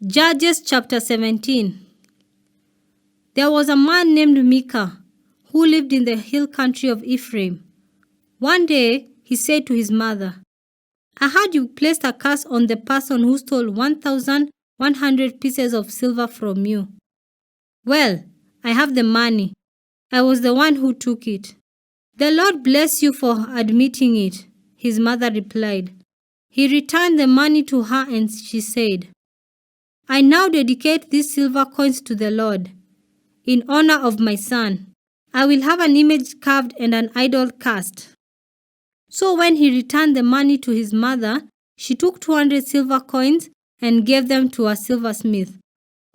Judges chapter 17. There was a man named Micah who lived in the hill country of Ephraim. One day he said to his mother, "I heard you placed a curse on the person who stole 1,100 pieces of silver from you." "Well, I have the money. I was the one who took it." "The Lord bless you for admitting it," his mother replied. He returned the money to her and she said, "I now dedicate these silver coins to the Lord. In honor of my son, I will have an image carved and an idol cast." So when he returned the money to his mother, she took 200 silver coins and gave them to a silversmith,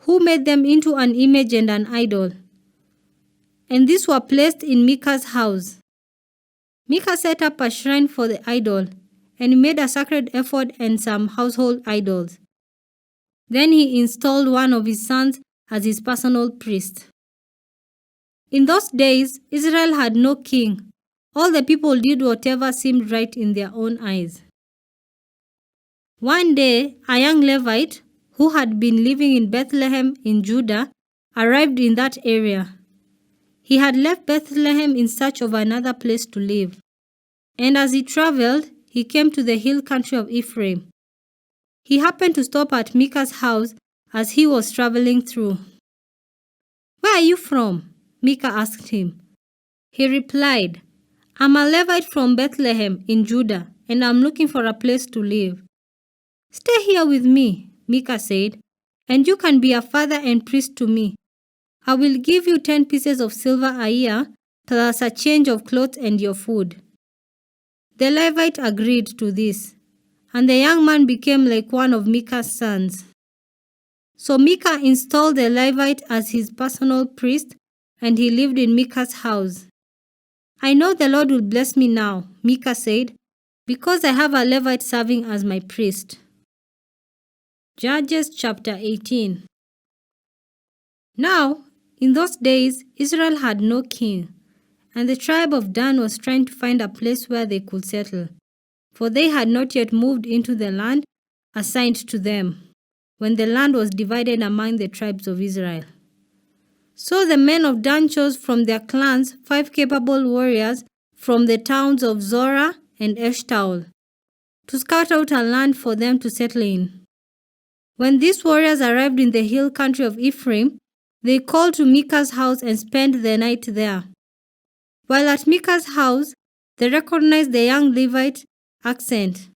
who made them into an image and an idol. And these were placed in Micah's house. Micah set up a shrine for the idol, and he made a sacred ephod and some household idols. Then he installed one of his sons as his personal priest. In those days, Israel had no king. All the people did whatever seemed right in their own eyes. One day, a young Levite, who had been living in Bethlehem in Judah, arrived in that area. He had left Bethlehem in search of another place to live. And as he traveled, he came to the hill country of Ephraim. He happened to stop at Micah's house as he was traveling through. "Where are you from?" Micah asked him. He replied, "I'm a Levite from Bethlehem in Judah, and I'm looking for a place to live." "Stay here with me," Micah said, "and you can be a father and priest to me. I will give you 10 pieces of silver a year, plus a change of clothes and your food." The Levite agreed to this, and the young man became like one of Micah's sons. So Micah installed the Levite as his personal priest, and he lived in Micah's house. "I know the Lord will bless me now," Micah said, "because I have a Levite serving as my priest." Judges chapter 18. Now, in those days, Israel had no king, and the tribe of Dan was trying to find a place where they could settle, for they had not yet moved into the land assigned to them, when the land was divided among the tribes of Israel. So the men of Dan chose from their clans 5 capable warriors from the towns of Zorah and Eshtaol to scout out a land for them to settle in. When these warriors arrived in the hill country of Ephraim, they called to Micah's house and spent the night there. While at Micah's house, they recognized the young Levite accent.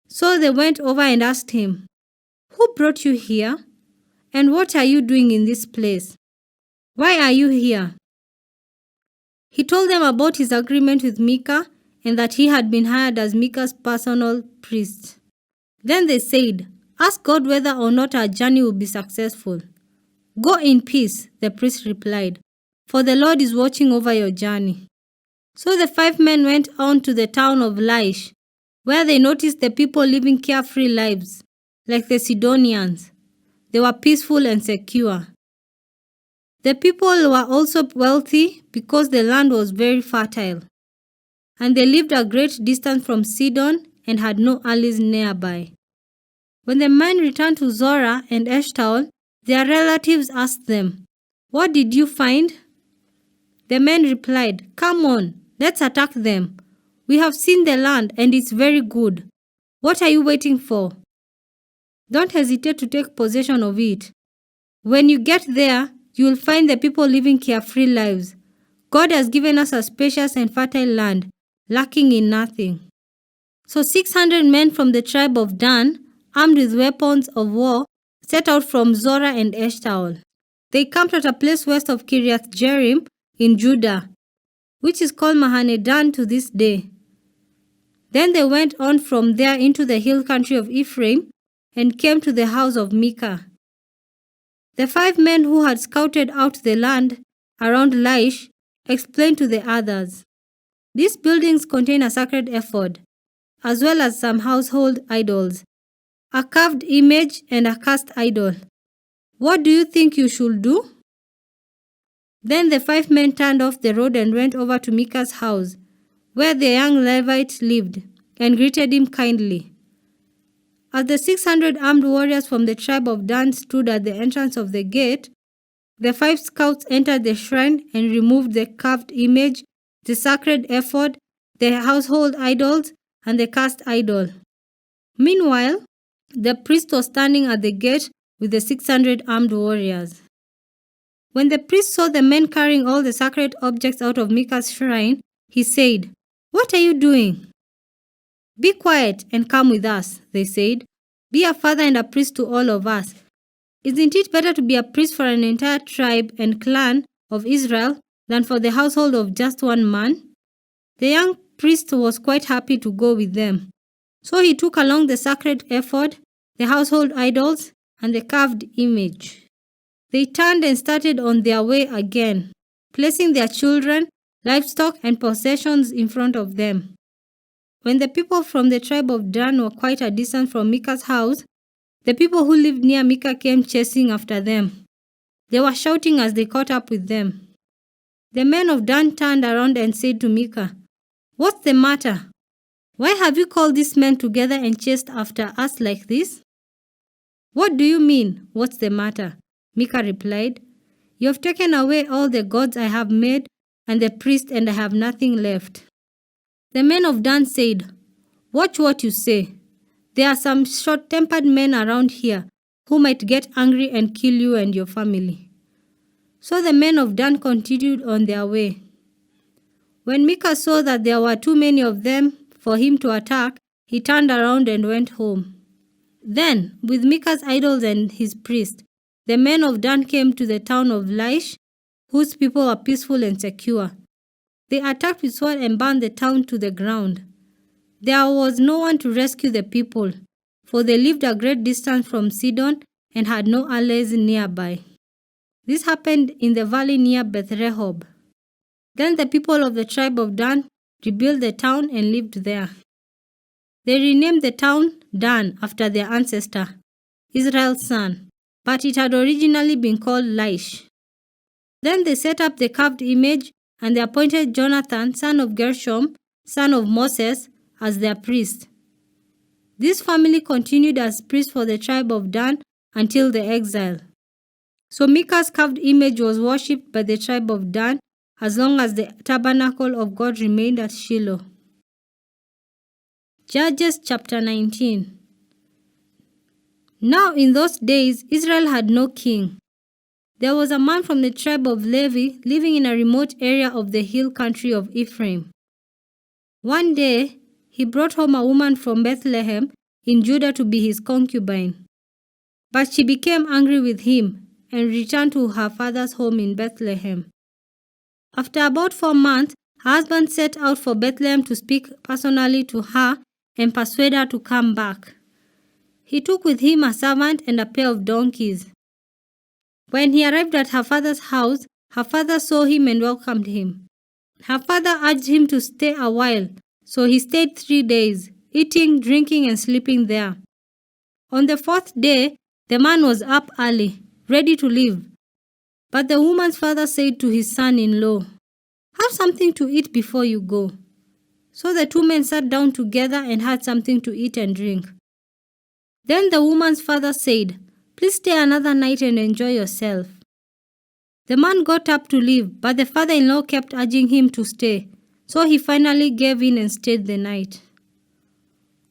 So they went over and asked him, "Who brought you here? And what are you doing in this place? Why are you here?" He told them about his agreement with Micah and that he had been hired as Micah's personal priest. Then they said, "Ask God whether or not our journey will be successful." "Go in peace," the priest replied, "for the Lord is watching over your journey." So the 5 men went on to the town of Laish, where they noticed the people living carefree lives, like the Sidonians. They were peaceful and secure. The people were also wealthy because the land was very fertile, and they lived a great distance from Sidon and had no alleys nearby. When the men returned to Zorah and Eshtaol, their relatives asked them, "What did you find?" The men replied, "Come on, let's attack them. We have seen the land and it's very good. What are you waiting for? Don't hesitate to take possession of it. When you get there, you will find the people living carefree lives. God has given us a spacious and fertile land, lacking in nothing." So 600 men from the tribe of Dan, armed with weapons of war, set out from Zorah and Eshtaol. They camped at a place west of Kiriath Jearim in Judah, which is called Mahanedan to this day. Then they went on from there into the hill country of Ephraim and came to the house of Micah. The 5 men who had scouted out the land around Laish explained to the others, "These buildings contain a sacred ephod, as well as some household idols, a carved image and a cast idol. What do you think you should do?" Then the 5 men turned off the road and went over to Micah's house, where the young Levite lived, and greeted him kindly. As the 600 armed warriors from the tribe of Dan stood at the entrance of the gate, the 5 scouts entered the shrine and removed the carved image, the sacred ephod, the household idols, and the cast idol. Meanwhile, the priest was standing at the gate with the 600 armed warriors. When the priest saw the men carrying all the sacred objects out of Micah's shrine, he said, "What are you doing?" "Be quiet and come with us," they said. "Be a father and a priest to all of us. Isn't it better to be a priest for an entire tribe and clan of Israel than for the household of just one man?" The young priest was quite happy to go with them. So he took along the sacred ephod, the household idols, and the carved image. They turned and started on their way again, placing their children, livestock, and possessions in front of them. When the people from the tribe of Dan were quite a distance from Micah's house, the people who lived near Micah came chasing after them. They were shouting as they caught up with them. The men of Dan turned around and said to Micah, "What's the matter? Why have you called these men together and chased after us like this?" "What do you mean, what's the matter?" Micah replied. "You have taken away all the gods I have made and the priest, and I have nothing left." The men of Dan said, "Watch what you say. There are some short-tempered men around here who might get angry and kill you and your family." So the men of Dan continued on their way. When Micah saw that there were too many of them for him to attack, he turned around and went home. Then, with Micah's idols and his priest, the men of Dan came to the town of Laish, whose people were peaceful and secure. They attacked with sword and burned the town to the ground. There was no one to rescue the people, for they lived a great distance from Sidon and had no allies nearby. This happened in the valley near Beth Rehob. Then the people of the tribe of Dan rebuilt the town and lived there. They renamed the town Dan after their ancestor, Israel's son, but it had originally been called Laish. Then they set up the carved image, and they appointed Jonathan, son of Gershom, son of Moses, as their priest. This family continued as priests for the tribe of Dan until the exile. So Micah's carved image was worshipped by the tribe of Dan as long as the tabernacle of God remained at Shiloh. Judges chapter 19. Now in those days Israel had no king. There was a man from the tribe of Levi living in a remote area of the hill country of Ephraim. One day, he brought home a woman from Bethlehem in Judah to be his concubine. But she became angry with him and returned to her father's home in Bethlehem. After about 4 months, her husband set out for Bethlehem to speak personally to her and persuade her to come back. He took with him a servant and a pair of donkeys. When he arrived at her father's house, her father saw him and welcomed him. Her father urged him to stay a while, so he stayed 3 days, eating, drinking, and sleeping there. On the 4th day, the man was up early, ready to leave. But the woman's father said to his son-in-law, "Have something to eat before you go." So the 2 men sat down together and had something to eat and drink. Then the woman's father said, "Please stay another night and enjoy yourself." The man got up to leave, but the father-in-law kept urging him to stay, so he finally gave in and stayed the night.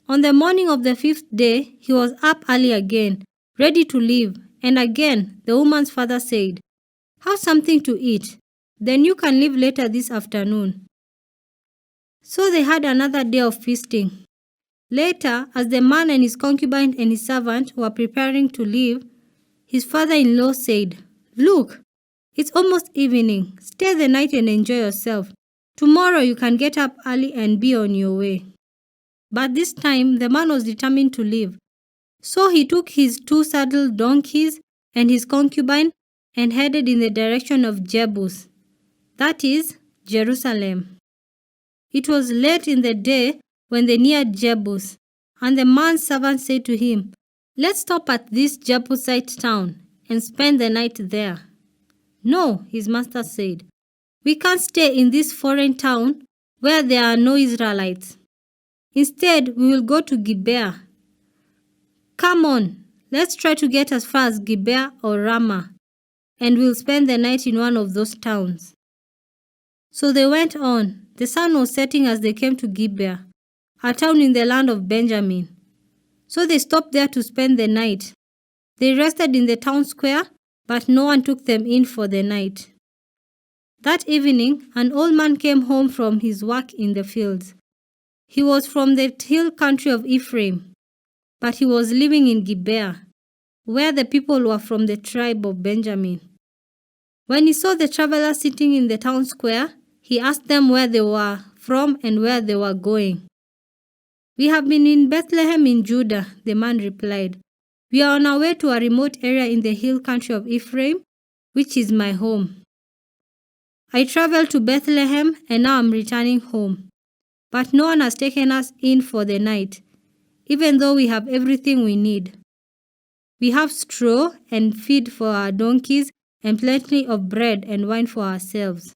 On the morning of the 5th day, he was up early again, ready to leave, and again the woman's father said, "Have something to eat, then you can leave later this afternoon." So they had another day of feasting. Later, as the man and his concubine and his servant were preparing to leave, his father-in-law said, "Look, it's almost evening. Stay the night and enjoy yourself. Tomorrow you can get up early and be on your way." But this time the man was determined to leave. So he took his 2 saddled donkeys and his concubine and headed in the direction of Jebus, that is, Jerusalem. It was late in the day when they neared Jebus, and the man's servant said to him, "Let's stop at this Jebusite town and spend the night there." "No," his master said, "we can't stay in this foreign town where there are no Israelites. Instead, we will go to Gibeah." Come on, let's try to get as far as Gibeah or Ramah, and we'll spend the night in one of those towns." So they went on. The sun was setting as they came to Gibeah, a town in the land of Benjamin. So they stopped there to spend the night. They rested in the town square, but no one took them in for the night. That evening, an old man came home from his work in the fields. He was from the hill country of Ephraim, but he was living in Gibeah, where the people were from the tribe of Benjamin. When he saw the travelers sitting in the town square, he asked them where they were from and where they were going. "We have been in Bethlehem in Judah," the man replied. "We are on our way to a remote area in the hill country of Ephraim, which is my home. I traveled to Bethlehem and now I'm returning home. But no one has taken us in for the night, even though we have everything we need. We have straw and feed for our donkeys and plenty of bread and wine for ourselves."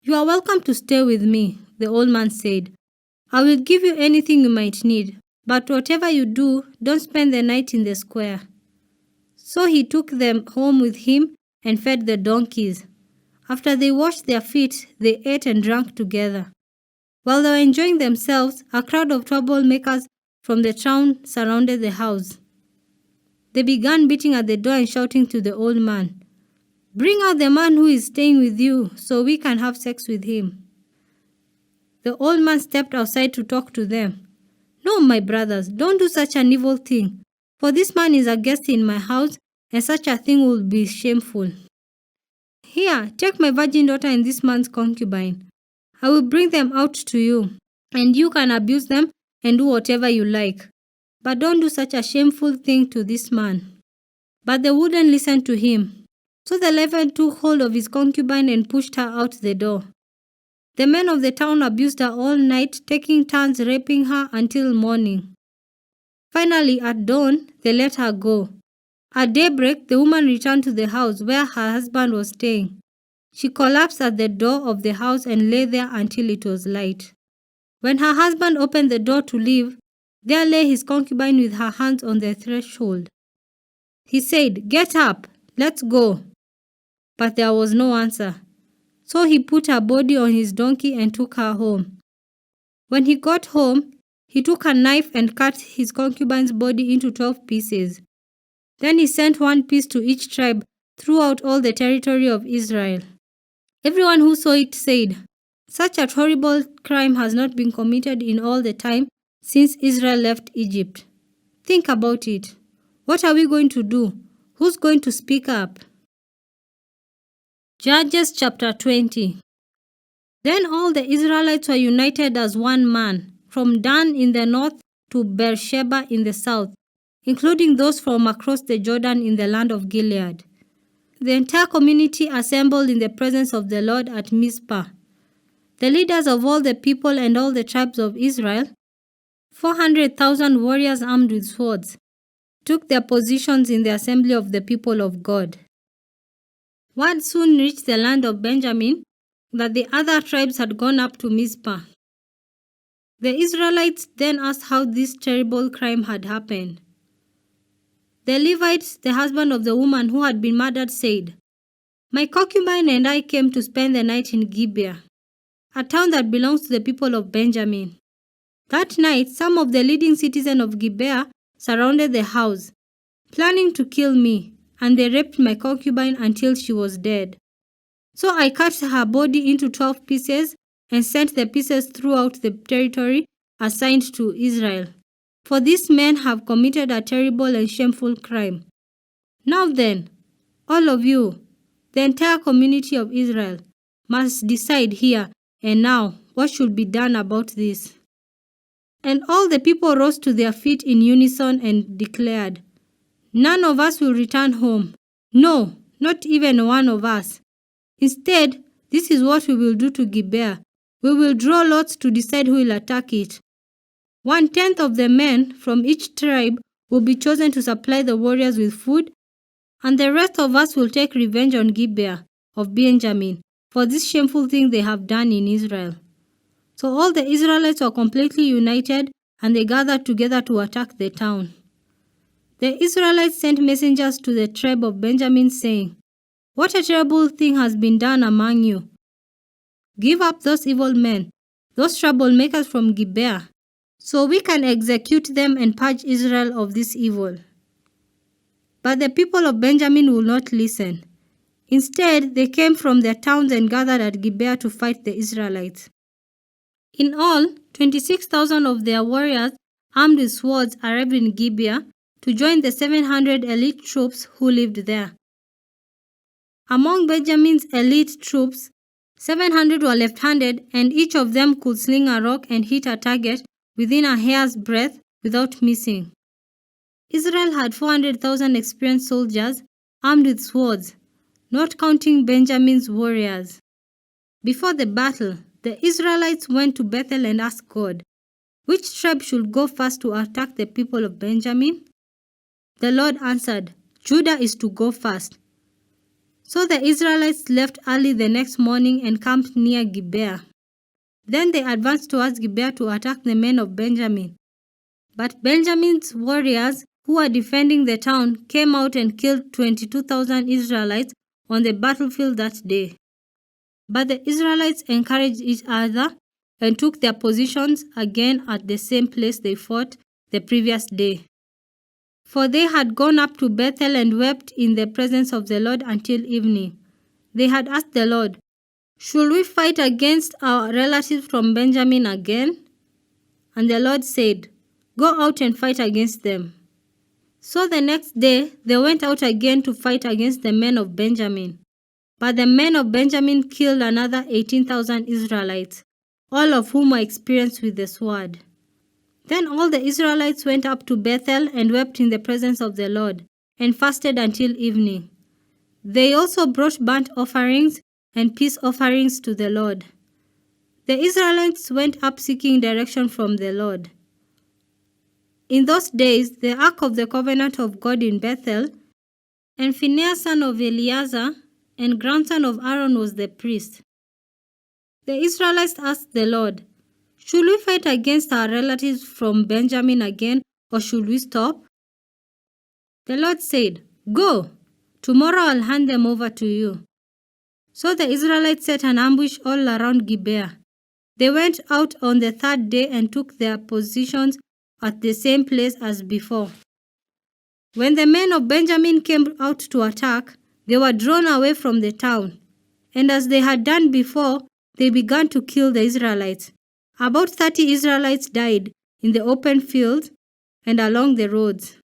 "You are welcome to stay with me," the old man said. "I will give you anything you might need, but whatever you do, don't spend the night in the square." So he took them home with him and fed the donkeys. After they washed their feet, they ate and drank together. While they were enjoying themselves, a crowd of troublemakers from the town surrounded the house. They began beating at the door and shouting to the old man, "Bring out the man who is staying with you so we can have sex with him." The old man stepped outside to talk to them. "No, my brothers, don't do such an evil thing, for this man is a guest in my house, and such a thing would be shameful. Here, take my virgin daughter and this man's concubine. I will bring them out to you, and you can abuse them and do whatever you like. But don't do such a shameful thing to this man." But they wouldn't listen to him. So the Levite took hold of his concubine and pushed her out the door. The men of the town abused her all night, taking turns raping her until morning. Finally, at dawn, they let her go. At daybreak, the woman returned to the house where her husband was staying. She collapsed at the door of the house and lay there until it was light. When her husband opened the door to leave, there lay his concubine with her hands on the threshold. He said, "Get up, let's go." But there was no answer. So he put her body on his donkey and took her home. When he got home, he took a knife and cut his concubine's body into 12 pieces. Then he sent one piece to each tribe throughout all the territory of Israel. Everyone who saw it said, "Such a horrible crime has not been committed in all the time since Israel left Egypt." Think about it. What are we going to do? Who's going to speak up? Judges chapter 20. Then all the Israelites were united as one man, from Dan in the north to Beersheba in the south, including those from across the Jordan in the land of Gilead. The entire community assembled in the presence of the Lord at Mizpah. The leaders of all the people and all the tribes of Israel, 400,000 warriors armed with swords, took their positions in the assembly of the people of God. Word soon reached the land of Benjamin that the other tribes had gone up to Mizpah. The Israelites then asked how this terrible crime had happened. The Levite, the husband of the woman who had been murdered, said, "My concubine and I came to spend the night in Gibeah, a town that belongs to the people of Benjamin. That night, some of the leading citizens of Gibeah surrounded the house, planning to kill me, and they raped my concubine until she was dead. So I cut her body into 12 pieces and sent the pieces throughout the territory assigned to Israel. For these men have committed a terrible and shameful crime. Now then, all of you, the entire community of Israel, must decide here and now what should be done about this." And all the people rose to their feet in unison and declared, "None of us will return home. No, not even one of us. Instead, this is what we will do to Gibeah. We will draw lots to decide who will attack it. 1/10 of the men from each tribe will be chosen to supply the warriors with food, and the rest of us will take revenge on Gibeah of Benjamin for this shameful thing they have done in Israel." So all the Israelites were completely united, and they gathered together to attack the town. The Israelites sent messengers to the tribe of Benjamin saying, "What a terrible thing has been done among you. Give up those evil men, those troublemakers from Gibeah, so we can execute them and purge Israel of this evil." But the people of Benjamin would not listen. Instead, they came from their towns and gathered at Gibeah to fight the Israelites. In all, 26,000 of their warriors armed with swords arrived in Gibeah to join the 700 elite troops who lived there. Among Benjamin's elite troops, 700 were left-handed, and each of them could sling a rock and hit a target within a hair's breadth without missing. Israel had 400,000 experienced soldiers armed with swords, not counting Benjamin's warriors. Before the battle, the Israelites went to Bethel and asked God, which tribe should go first to attack the people of Benjamin? The Lord answered, Judah is to go first. So the Israelites left early the next morning and camped near Gibeah. Then they advanced towards Gibeah to attack the men of Benjamin. But Benjamin's warriors, who were defending the town, came out and killed 22,000 Israelites on the battlefield that day. But the Israelites encouraged each other and took their positions again at the same place they fought the previous day. For they had gone up to Bethel and wept in the presence of the Lord until evening. They had asked the Lord, "Should we fight against our relatives from Benjamin again?" And the Lord said, "Go out and fight against them." So the next day they went out again to fight against the men of Benjamin. But the men of Benjamin killed another 18,000 Israelites, all of whom were experienced with the sword. Then all the Israelites went up to Bethel and wept in the presence of the Lord, and fasted until evening. They also brought burnt offerings and peace offerings to the Lord. The Israelites went up seeking direction from the Lord. In those days, the ark of the covenant of God in Bethel, and Phinehas son of Eleazar, and grandson of Aaron was the priest. The Israelites asked the Lord, "Should we fight against our relatives from Benjamin again, or should we stop?" The Lord said, "Go. Tomorrow I'll hand them over to you." So the Israelites set an ambush all around Gibeah. They went out on the third day and took their positions at the same place as before. When the men of Benjamin came out to attack, they were drawn away from the town. And as they had done before, they began to kill the Israelites. About 30 Israelites died in the open fields and along the roads,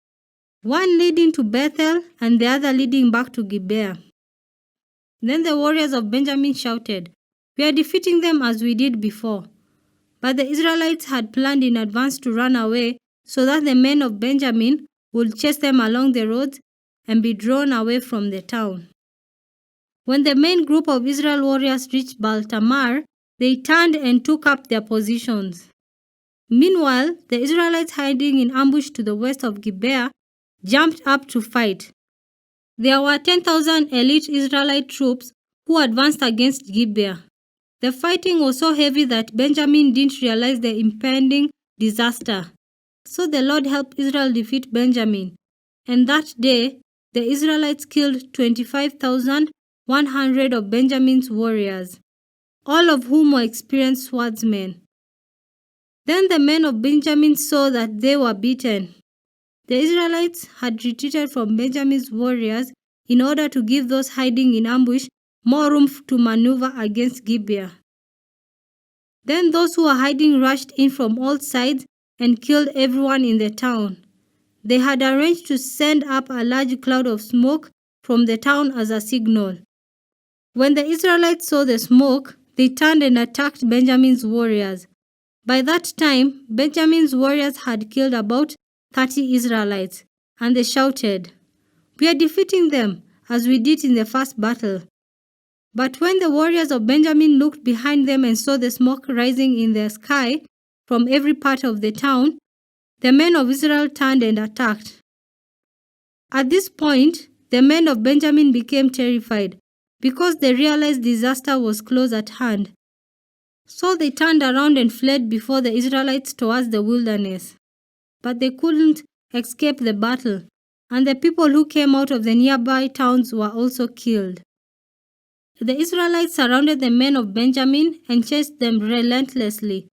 one leading to Bethel and the other leading back to Gibeah. Then the warriors of Benjamin shouted, "We are defeating them as we did before." But the Israelites had planned in advance to run away so that the men of Benjamin would chase them along the roads and be drawn away from the town. When the main group of Israel warriors reached Baal-Tamar, they turned and took up their positions. Meanwhile, the Israelites hiding in ambush to the west of Gibeah jumped up to fight. There were 10,000 elite Israelite troops who advanced against Gibeah. The fighting was so heavy that Benjamin didn't realize the impending disaster. So the Lord helped Israel defeat Benjamin. And that day, the Israelites killed 25,100 of Benjamin's warriors, all of whom were experienced swordsmen. Then the men of Benjamin saw that they were beaten. The Israelites had retreated from Benjamin's warriors in order to give those hiding in ambush more room to maneuver against Gibeah. Then those who were hiding rushed in from all sides and killed everyone in the town. They had arranged to send up a large cloud of smoke from the town as a signal. When the Israelites saw the smoke, they turned and attacked Benjamin's warriors. By that time, Benjamin's warriors had killed about 30 Israelites, and they shouted, "We are defeating them, as we did in the first battle." But when the warriors of Benjamin looked behind them and saw the smoke rising in the sky from every part of the town, the men of Israel turned and attacked. At this point, the men of Benjamin became terrified because they realized disaster was close at hand. So they turned around and fled before the Israelites towards the wilderness. But they couldn't escape the battle and the people who came out of the nearby towns were also killed. The Israelites surrounded the men of Benjamin and chased them relentlessly,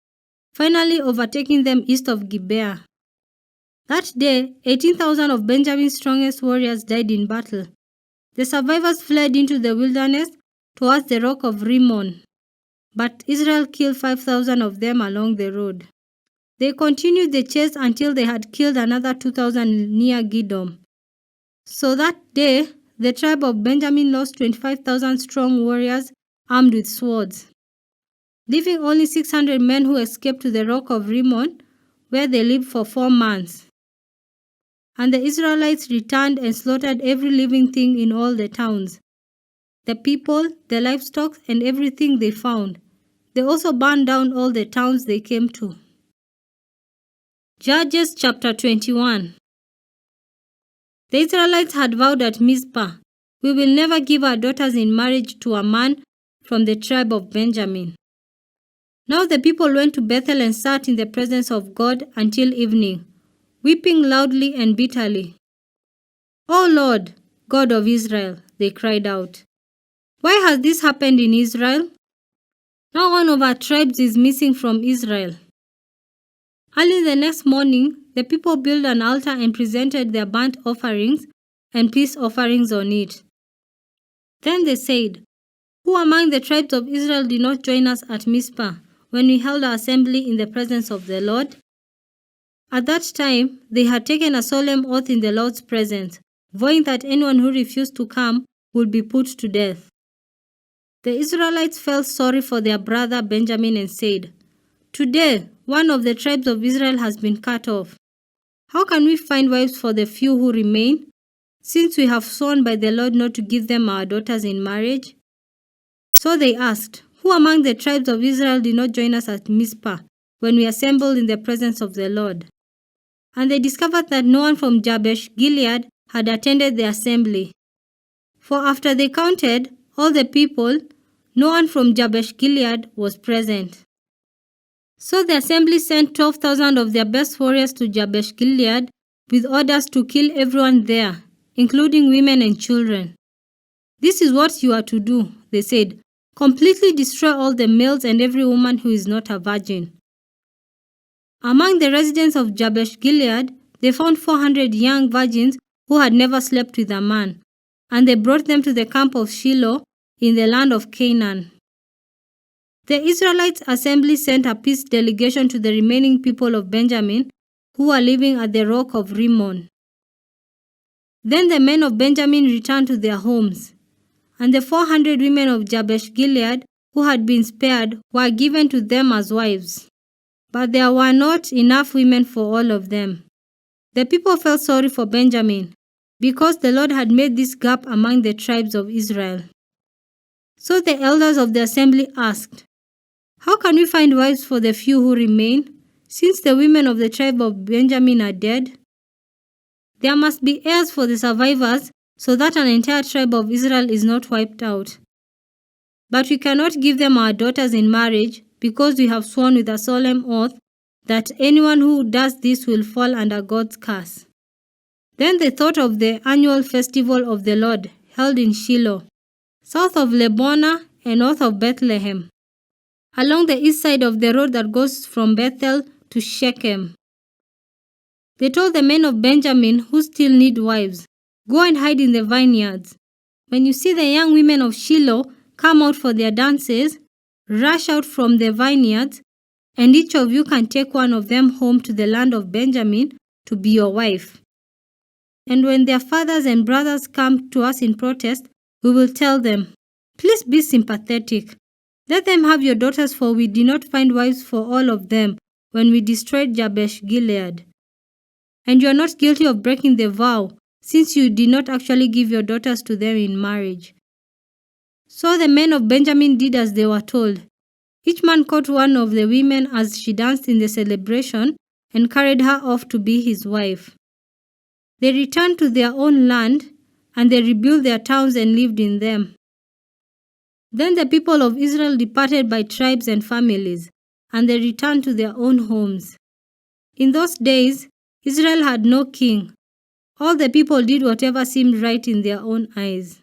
finally overtaking them east of Gibeah. That day, 18,000 of Benjamin's strongest warriors died in battle. The survivors fled into the wilderness towards the rock of Rimmon, but Israel killed 5,000 of them along the road. They continued the chase until they had killed another 2,000 near Gidom. So that day, the tribe of Benjamin lost 25,000 strong warriors armed with swords, leaving only 600 men who escaped to the rock of Rimmon, where they lived for 4 months. And the Israelites returned and slaughtered every living thing in all the towns, the people, the livestock, and everything they found. They also burned down all the towns they came to. Judges chapter 21. The Israelites had vowed at Mizpah, "We will never give our daughters in marriage to a man from the tribe of Benjamin." Now the people went to Bethel and sat in the presence of God until evening, weeping loudly and bitterly. "O Lord, God of Israel," they cried out, "why has this happened in Israel? Now one of our tribes is missing from Israel." Early the next morning, the people built an altar and presented their burnt offerings and peace offerings on it. Then they said, "Who among the tribes of Israel did not join us at Mizpah when we held our assembly in the presence of the Lord?" At that time, they had taken a solemn oath in the Lord's presence, vowing that anyone who refused to come would be put to death. The Israelites felt sorry for their brother Benjamin and said, "Today, one of the tribes of Israel has been cut off. How can we find wives for the few who remain, since we have sworn by the Lord not to give them our daughters in marriage?" So they asked, "Who among the tribes of Israel did not join us at Mizpah when we assembled in the presence of the Lord?" And they discovered that no one from Jabesh Gilead had attended the assembly. For after they counted all the people, no one from Jabesh Gilead was present. So the assembly sent 12,000 of their best warriors to Jabesh Gilead with orders to kill everyone there, including women and children. "This is what you are to do," they said. "Completely destroy all the males and every woman who is not a virgin." Among the residents of Jabesh Gilead, they found 400 young virgins who had never slept with a man, and they brought them to the camp of Shiloh in the land of Canaan. The Israelites' assembly sent a peace delegation to the remaining people of Benjamin who were living at the rock of Rimmon. Then the men of Benjamin returned to their homes, and the 400 women of Jabesh Gilead who had been spared were given to them as wives. But there were not enough women for all of them. The people felt sorry for Benjamin, because the Lord had made this gap among the tribes of Israel. So the elders of the assembly asked, "How can we find wives for the few who remain, since the women of the tribe of Benjamin are dead? There must be heirs for the survivors, so that an entire tribe of Israel is not wiped out. But we cannot give them our daughters in marriage, because we have sworn with a solemn oath that anyone who does this will fall under God's curse." Then they thought of the annual festival of the Lord held in Shiloh, south of Lebonah and north of Bethlehem, along the east side of the road that goes from Bethel to Shechem. They told the men of Benjamin who still need wives, "Go and hide in the vineyards. When you see the young women of Shiloh come out for their dances, rush out from the vineyards, and each of you can take one of them home to the land of Benjamin to be your wife. And when their fathers and brothers come to us in protest, we will tell them, 'Please be sympathetic. Let them have your daughters, for we did not find wives for all of them when we destroyed Jabesh Gilead. And you are not guilty of breaking the vow, since you did not actually give your daughters to them in marriage.'" So the men of Benjamin did as they were told. Each man caught one of the women as she danced in the celebration and carried her off to be his wife. They returned to their own land, and they rebuilt their towns and lived in them. Then the people of Israel departed by tribes and families, and they returned to their own homes. In those days, Israel had no king, All the people did whatever seemed right in their own eyes.